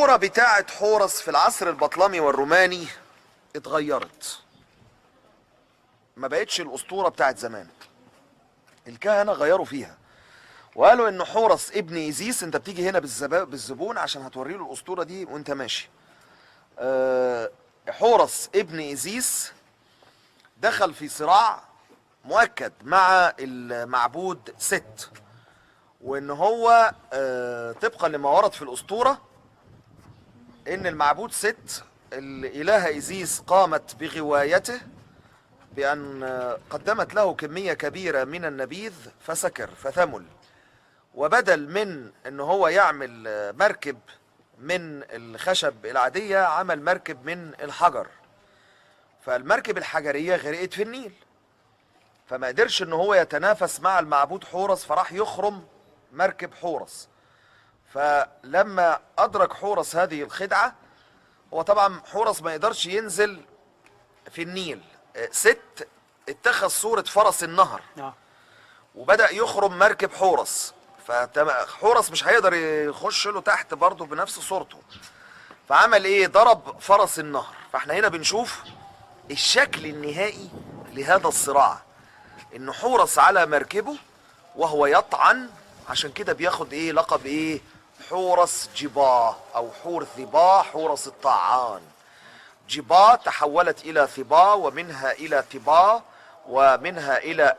الأسطورة بتاعت حورس في العصر البطلمي والروماني اتغيرت، ما بقتش الأسطورة بتاعت زمان. الكهنة غيروا فيها وقالوا ان حورس ابن ايزيس، انت بتيجي هنا بالزبون عشان هتوري له الأسطورة دي وانت ماشي. حورس ابن ايزيس دخل في صراع مؤكد مع المعبود ست، وان هو طبقا لما ورد في الأسطورة ان المعبود ست الإلهة ايزيس قامت بغوايته بأن قدمت له كمية كبيرة من النبيذ فسكر فثمل، وبدل من ان هو يعمل مركب من الخشب العادية عمل مركب من الحجر، فالمركب الحجرية غرقت في النيل، فما قدرش ان هو يتنافس مع المعبود حورس، فراح يخرم مركب حورس. فلما ادرك حورس هذه الخدعة، هو طبعا حورس ما يقدرش ينزل في النيل، ست اتخذ صورة فرس النهر وبدأ يخرم مركب حورس، فحورس مش هيقدر يخش له تحت برضه بنفس صورته، فعمل ايه؟ ضرب فرس النهر. فاحنا هنا بنشوف الشكل النهائي لهذا الصراع، ان حورس على مركبه وهو يطعن، عشان كده بياخد ايه لقب ايه؟ حورس جباه او حور ثباه، حورس الطعان. جباه تحولت الى ثباه، ومنها الى تباه، ومنها الى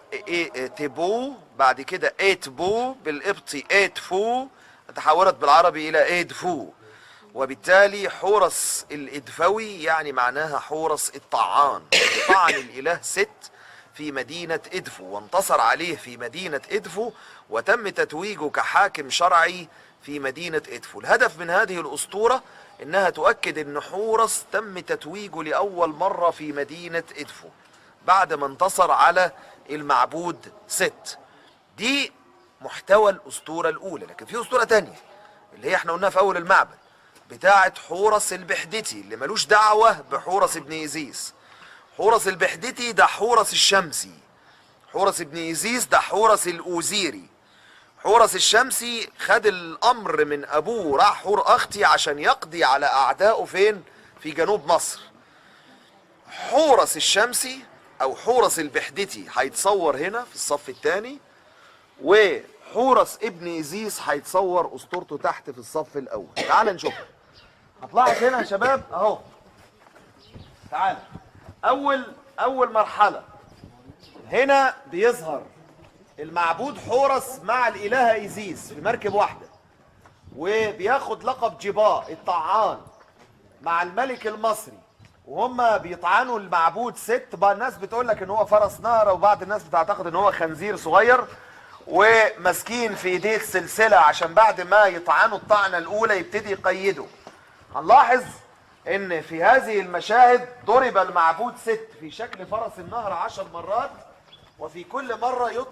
تبو، بعد كده ايتبو بالقبطي ايتفو، تحولت بالعربي الى ايدفو، وبالتالي حورس الادفوي يعني معناها حورس الطعان. طعن الاله ست في مدينة ادفو وانتصر عليه في مدينة ادفو، وتم تتويجه كحاكم شرعي في مدينة ادفو. الهدف من هذه الاسطورة انها تؤكد ان حورس تم تتويجه لاول مرة في مدينة ادفو بعد ما انتصر على المعبود ست. دي محتوى الاسطورة الاولى. لكن في اسطورة تانية اللي هي احنا قلناها في اول المعبد، بتاعت حورس البحدتي، اللي ملوش دعوة بحورس ابن ايزيس. حورس البحدتي ده حورس الشمسي، حورس ابن ايزيس ده حورس الاوزيري. حورس الشمسي خد الامر من ابوه، راح حور اختي عشان يقضي على اعدائه فين؟ في جنوب مصر. حورس الشمسي او حورس البحدتي هيتصور هنا في الصف الثاني، وحورس ابن ايزيس هيتصور اسطورته تحت في الصف الاول. تعال نشوف. هتلاحظ هنا يا شباب اهو، تعال. اول مرحله هنا بيظهر المعبود حورس مع الالهه ايزيس في مركب واحده، وبياخد لقب جباه الطعان مع الملك المصري، وهم بيطعنوا المعبود ست. بقى الناس بتقول لك ان هو فرس نهر، وبعض الناس بتعتقد ان هو خنزير صغير، وماسكين في ايديه السلسله عشان بعد ما يطعنوا الطعنه الاولى يبتدي يقيدوا. هنلاحظ ان في هذه المشاهد ضرب المعبود ست في شكل فرس النهر 10 مرات، وفي كل مره